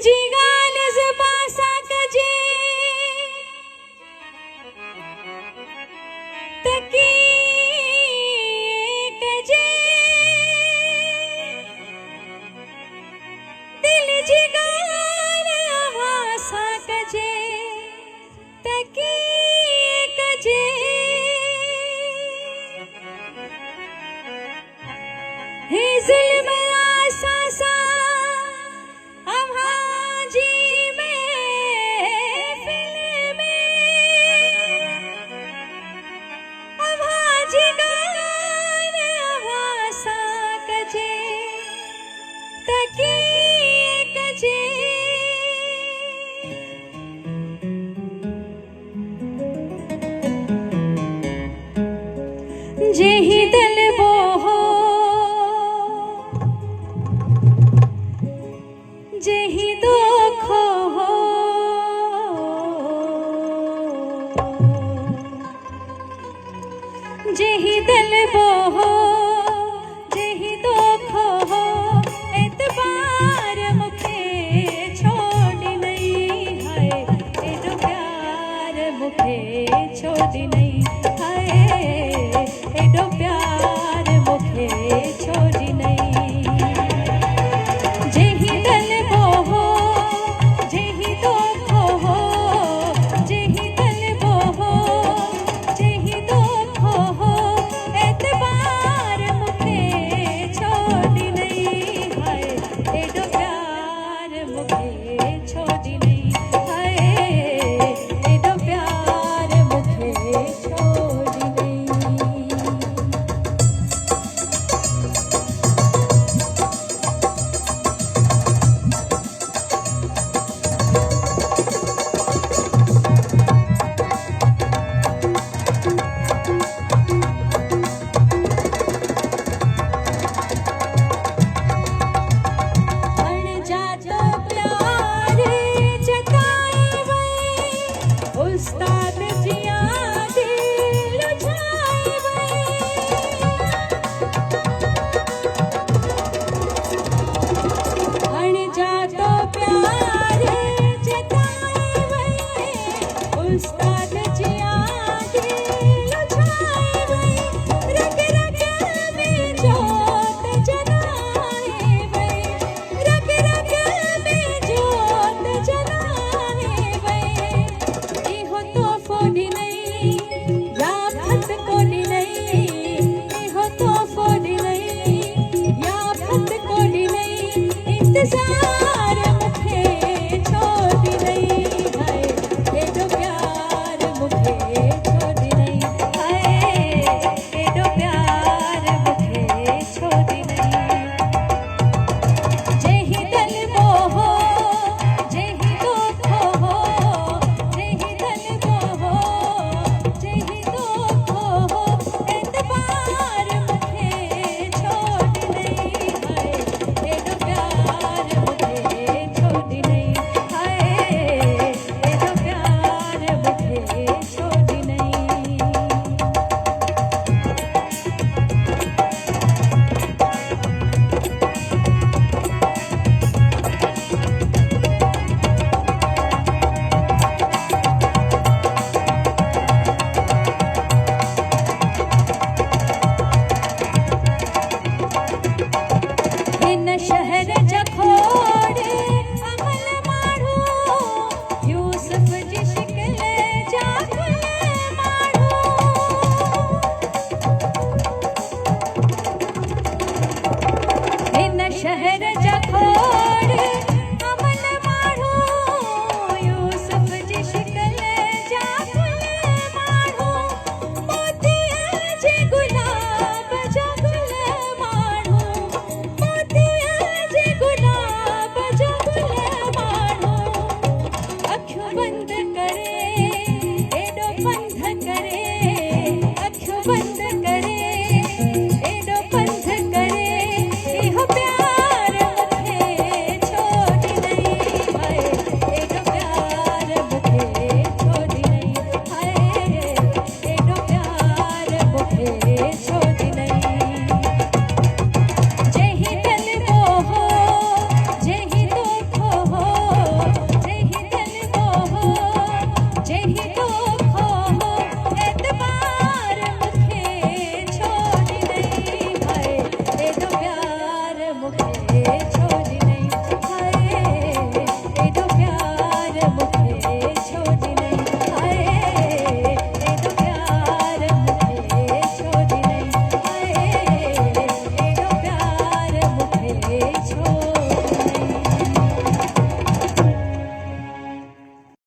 जी गाल ज़बासा कजे तकी कजे दिल जी गाल आवासा कजे तकी कजे हे ज़ुल्म आसा जेहि दल बोहो जेहि दुखो हो जेहि दल बोहो जेहि दुखो हो एतबार मुखे छोड़ नहीं है एडो प्यार मुखे छोड़ नहीं है एडो प्यार मुखे छोड़ नहीं जेहि दल बोहो जेहि दुखो हो जेहि दल बोहो जेहि दुखो हो एतबार मुखे छोड़ नहीं है एडो प्यार मुखे छोड़ नहीं है एडो प्यार मुखे छोड़ नहीं उस्ताद जिया दिल जाए हण जा तो प्यार जताए उस्ताद